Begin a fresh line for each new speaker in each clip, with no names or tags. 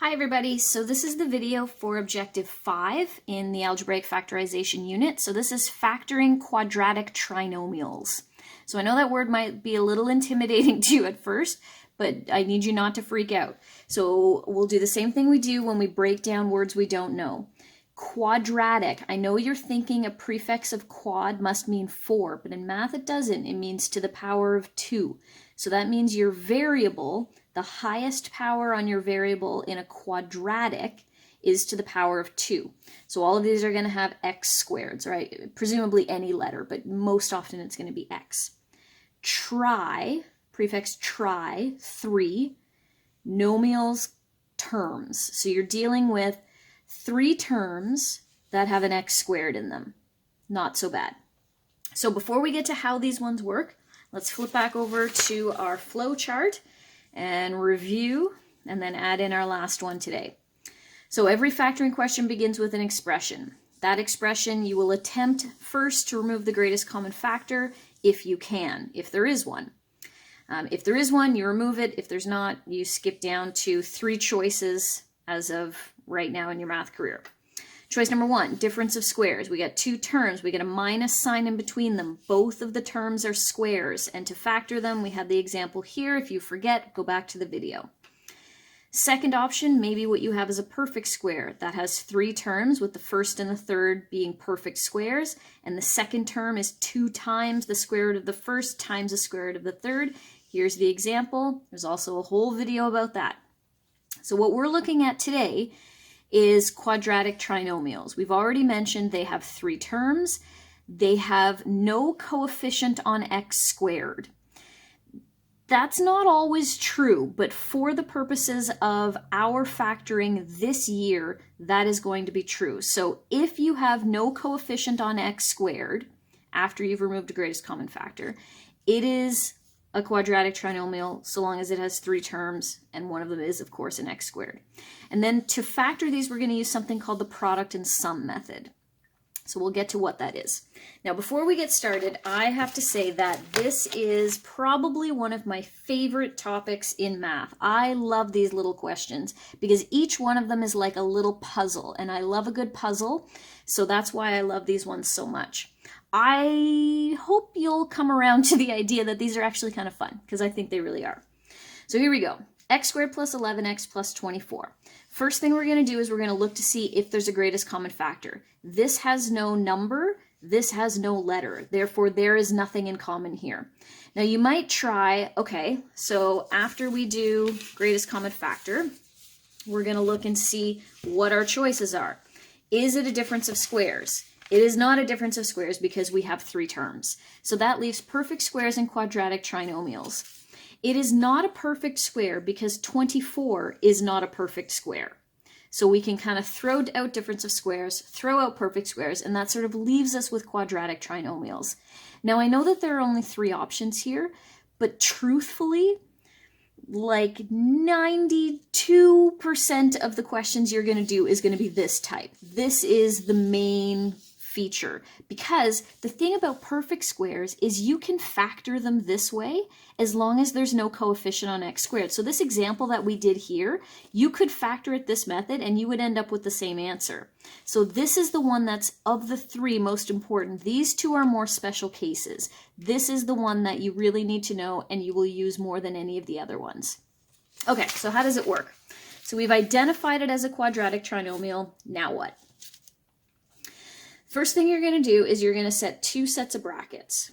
Hi everybody, so this is the video for Objective 5 in the Algebraic Factorization unit. So this is factoring quadratic trinomials. So I know that word might be a little intimidating to you at first, but I need you not to freak out. So we'll do the same thing we do when we break down words we don't know. Quadratic, I know you're thinking a prefix of quad must mean 4, but in math it doesn't. It means to the power of 2. So that means your variable, the highest power on your variable in a quadratic, is to the power of 2. So all of these are going to have x squareds, right? Presumably any letter, but most often it's going to be x. Tri, prefix tri, 3, nomials, terms. So you're dealing with 3 terms that have an x squared in them. Not so bad. So before we get to how these ones work, let's flip back over to our flow chart and review and then add in our last one today. So every factoring question begins with an expression. That expression you will attempt first to remove the greatest common factor if you can, if there is one. If there is one, you remove it. If there's not, you skip down to 3 choices as of right now in your math career. Choice number 1, difference of squares. We got 2 terms. We get a minus sign in between them. Both of the terms are squares. And to factor them, we have the example here. If you forget, go back to the video. Second option, maybe what you have is a perfect square. That has 3 terms, with the first and the third being perfect squares. And the second term is 2 times the square root of the first times the square root of the third. Here's the example. There's also a whole video about that. So what we're looking at today is quadratic trinomials. We've already mentioned they have 3 terms. They have no coefficient on x squared. That's not always true, but for the purposes of our factoring this year, that is going to be true. So if you have no coefficient on x squared, after you've removed the greatest common factor, it is a quadratic trinomial so long as it has 3 terms, and one of them is, of course, an x squared. And then to factor these, we're going to use something called the product and sum method. So we'll get to what that is. Now, before we get started, I have to say that this is probably one of my favorite topics in math. I love these little questions because each one of them is like a little puzzle, and I love a good puzzle, so that's why I love these ones so much. I hope you'll come around to the idea that these are actually kind of fun, because I think they really are. So here we go. X squared plus 11x plus 24. First thing we're going to do is we're going to look to see if there's a greatest common factor. This has no number. This has no letter. Therefore, there is nothing in common here. Now, you might try, okay, so after we do greatest common factor, we're going to look and see what our choices are. Is it a difference of squares? It is not a difference of squares because we have 3 terms. So that leaves perfect squares and quadratic trinomials. It is not a perfect square because 24 is not a perfect square. So we can kind of throw out difference of squares, throw out perfect squares, and that sort of leaves us with quadratic trinomials. Now, I know that there are only 3 options here, but truthfully, like 92% of the questions you're going to do is going to be this type. This is the main feature, because the thing about perfect squares is you can factor them this way as long as there's no coefficient on x squared. So this example that we did here, you could factor it this method and you would end up with the same answer. So this is the one that's, of the 3, most important. These 2 are more special cases. This is the one that you really need to know and you will use more than any of the other ones. Okay, so how does it work? So we've identified it as a quadratic trinomial. Now what? First thing you're going to do is you're going to set 2 sets of brackets.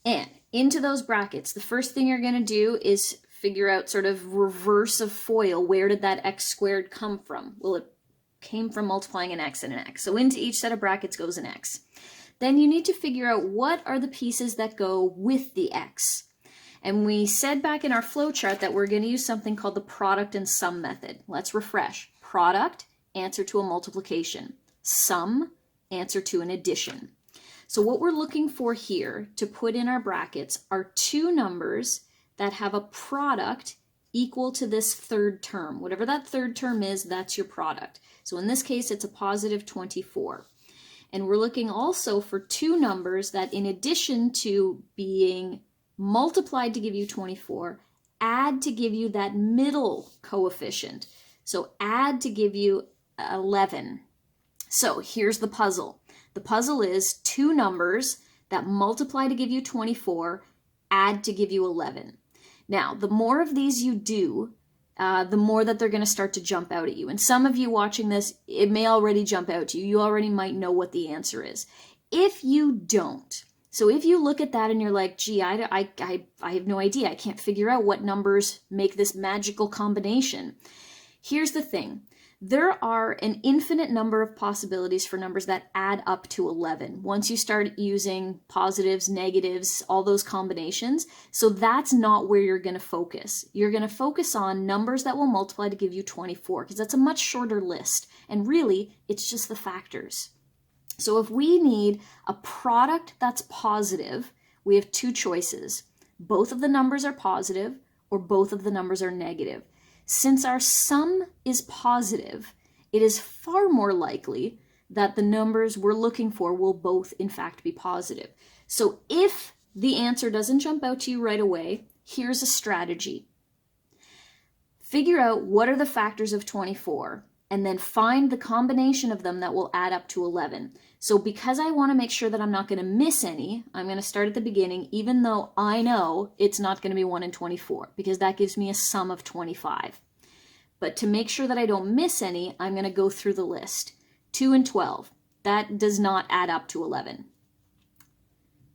And into those brackets, the first thing you're going to do is figure out sort of reverse of FOIL. Where did that x squared come from? Well, it came from multiplying an x and an x. So into each set of brackets goes an x. Then you need to figure out what are the pieces that go with the x. And we said back in our flow chart that we're going to use something called the product and sum method. Let's refresh. Product, answer to a multiplication. Sum, answer to an addition. So what we're looking for here to put in our brackets are 2 numbers that have a product equal to this 3rd term. Whatever that 3rd term is, that's your product. So in this case, it's a positive 24. And we're looking also for 2 numbers that, in addition to being multiplied to give you 24, add to give you that middle coefficient. So add to give you 11. So here's the puzzle. The puzzle is two numbers that multiply to give you 24, add to give you 11. Now, the more of these you do, the more that they're going to start to jump out at you. And some of you watching this, it may already jump out to you. You already might know what the answer is. If you don't, so if you look at that and you're like, gee, I have no idea. I can't figure out what numbers make this magical combination. Here's the thing. There are an infinite number of possibilities for numbers that add up to 11 once you start using positives, negatives, all those combinations. So that's not where you're going to focus. You're going to focus on numbers that will multiply to give you 24 because that's a much shorter list. And really, it's just the factors. So if we need a product that's positive, we have two choices. Both of the numbers are positive or both of the numbers are negative. Since our sum is positive, it is far more likely that the numbers we're looking for will both in fact be positive. So if the answer doesn't jump out to you right away, here's a strategy. Figure out what are the factors of 24 and then find the combination of them that will add up to 11. So because I want to make sure that I'm not going to miss any, I'm going to start at the beginning, even though I know it's not going to be 1 in 24, because that gives me a sum of 25. But to make sure that I don't miss any, I'm going to go through the list. 2 and 12, that does not add up to 11.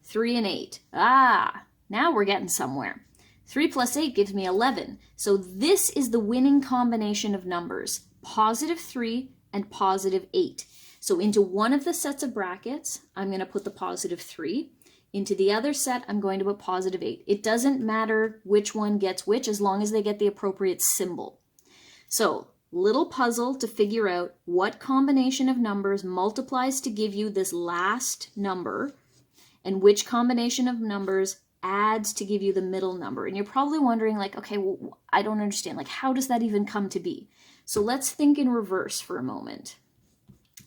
3 and 8, now we're getting somewhere. 3 plus 8 gives me 11. So this is the winning combination of numbers, positive 3 and positive 8. So into one of the sets of brackets, I'm going to put the positive 3. Into the other set, I'm going to put positive 8. It doesn't matter which one gets which as long as they get the appropriate symbol. So, little puzzle to figure out what combination of numbers multiplies to give you this last number and which combination of numbers adds to give you the middle number. And you're probably wondering like, okay, well, I don't understand. Like, how does that even come to be? So let's think in reverse for a moment.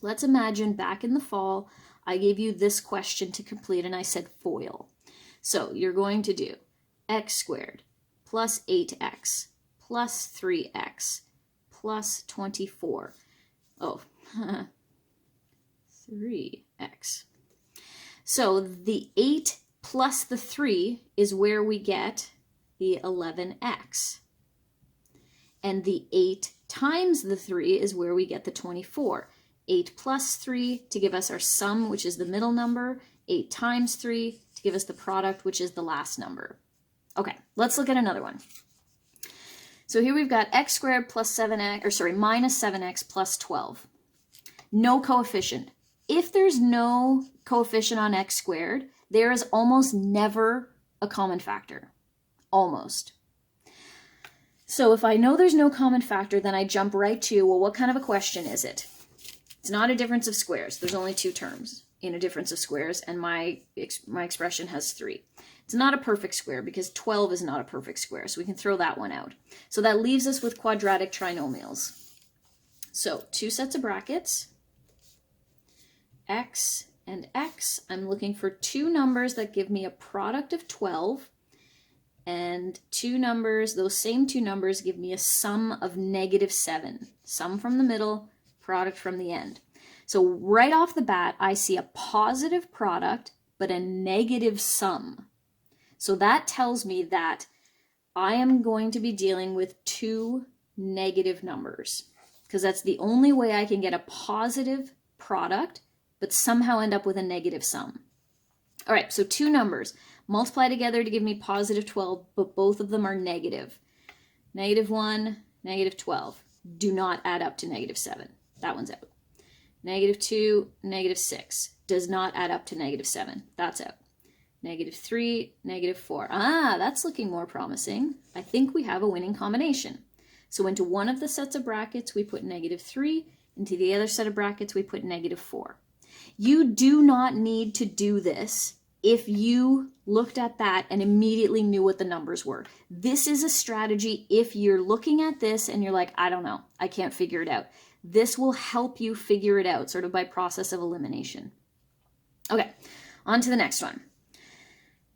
Let's imagine back in the fall, I gave you this question to complete and I said FOIL. So you're going to do x squared plus 8x plus 3x plus 24. 3x. So the 8 plus the 3 is where we get the 11x. And the 8 times the 3 is where we get the 24. 8 plus 3 to give us our sum, which is the middle number. 8 times 3 to give us the product, which is the last number. Okay, let's look at another one. So here we've got x squared plus minus 7x plus 12. No coefficient. If there's no coefficient on x squared, there is almost never a common factor. Almost. So if I know there's no common factor, then I jump right to, well, what kind of a question is it? It's not a difference of squares. There's only 2 terms in a difference of squares, and my expression has 3. It's not a perfect square because 12 is not a perfect square, so we can throw that one out. So that leaves us with quadratic trinomials. So 2 sets of brackets, x and x. I'm looking for 2 numbers that give me a product of 12, and 2 numbers, those same 2 numbers give me a sum of -7. Sum from the middle, product from the end. So right off the bat, I see a positive product, but a negative sum. So that tells me that I am going to be dealing with 2 negative numbers, because that's the only way I can get a positive product, but somehow end up with a negative sum. All right, so 2 numbers multiply together to give me positive 12, but both of them are negative. -1, -12 do not add up to -7. That one's out. -2, -6 does not add up to -7. That's out. -3, -4. That's looking more promising. I think we have a winning combination. So into one of the sets of brackets, we put -3. Into the other set of brackets, we put -4. You do not need to do this if you looked at that and immediately knew what the numbers were. This is a strategy if you're looking at this and you're like, I don't know, I can't figure it out. This will help you figure it out, sort of by process of elimination. Okay, on to the next one.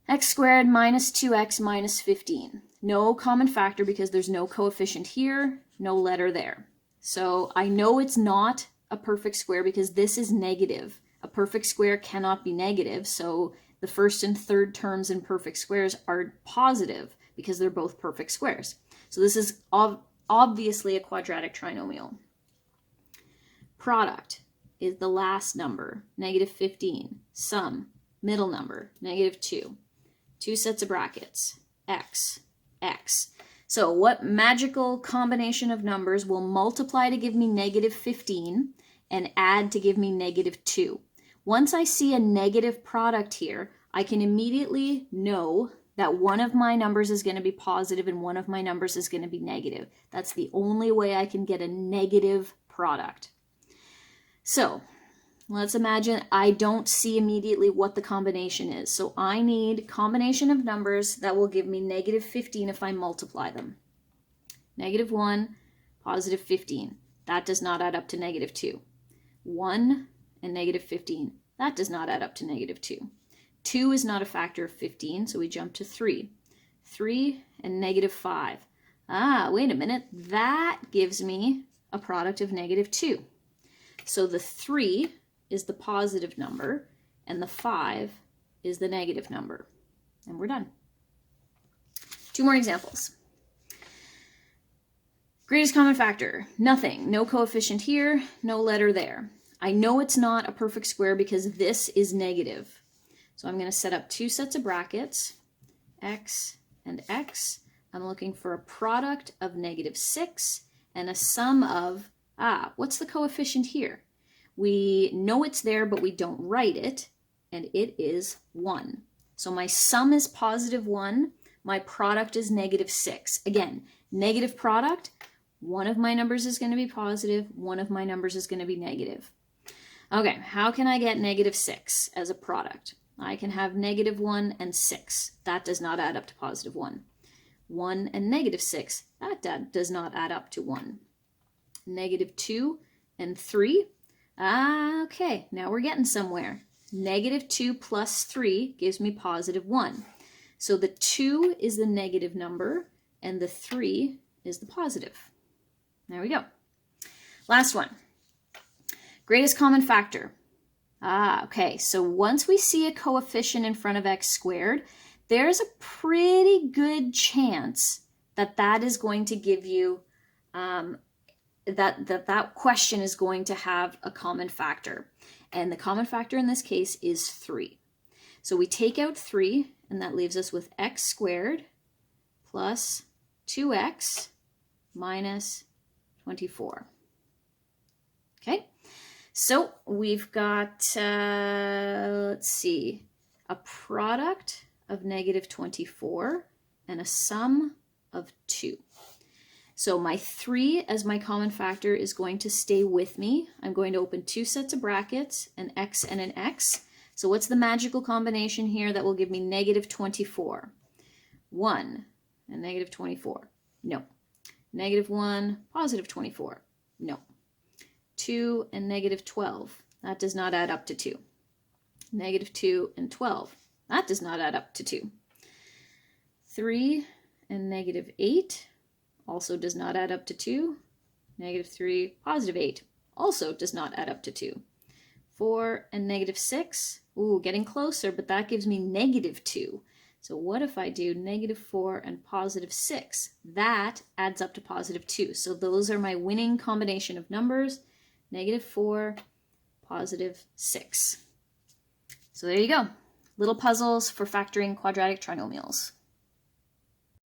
X squared minus 2x minus 15. No common factor because there's no coefficient here, no letter there. So I know it's not a perfect square because this is negative. A perfect square cannot be negative, so the first and third terms in perfect squares are positive because they're both perfect squares. So this is obviously a quadratic trinomial. Product is the last number, -15. Sum, middle number, -2. Two sets of brackets, x, x. So what magical combination of numbers will multiply to give me -15 and add to give me -2? Once I see a negative product here, I can immediately know that one of my numbers is going to be positive and one of my numbers is going to be negative. That's the only way I can get a negative product. So let's imagine I don't see immediately what the combination is. So I need combination of numbers that will give me -15 if I multiply them. -1, +15. That does not add up to -2. 1 and -15. That does not add up to -2. 2 is not a factor of 15, so we jump to 3. 3 and -5. Wait a minute. That gives me a product of -2. So the 3 is the positive number, and the 5 is the negative number. And we're done. 2 more examples. Greatest common factor, nothing. No coefficient here, no letter there. I know it's not a perfect square because this is negative. So I'm going to set up 2 sets of brackets, x and x. I'm looking for a product of -6 and a sum of, what's the coefficient here? We know it's there, but we don't write it, and it is 1. So my sum is +1, my product is -6. Again, negative product, one of my numbers is going to be positive, one of my numbers is going to be negative. Okay, how can I get -6 as a product? I can have -1 and 6. That does not add up to +1. 1 and -6, that does not add up to 1. -2 and 3. Okay, now we're getting somewhere. -2 plus 3 gives me +1. So the 2 is the negative number, and the 3 is the positive. There we go. Last one. Greatest common factor. Okay, so once we see a coefficient in front of x squared, there's a pretty good chance that that is going to give you that question is going to have a common factor. And the common factor in this case is 3. So we take out 3, and that leaves us with x squared plus 2x minus 24. Okay, so we've got, let's see, a product of -24 and a sum of 2. So my 3 as my common factor is going to stay with me. I'm going to open 2 sets of brackets, an x and an x. So what's the magical combination here that will give me -24? 1 and -24. No. -1, +24. No. 2 and -12. That does not add up to 2. -2 and 12. That does not add up to 2. 3 and -8. Also does not add up to 2. -3, +8. Also does not add up to 2. 4 and -6. Ooh, getting closer, but that gives me -2. So what if I do -4 and +6? That adds up to +2. So those are my winning combination of numbers, -4, +6. So there you go. Little puzzles for factoring quadratic trinomials.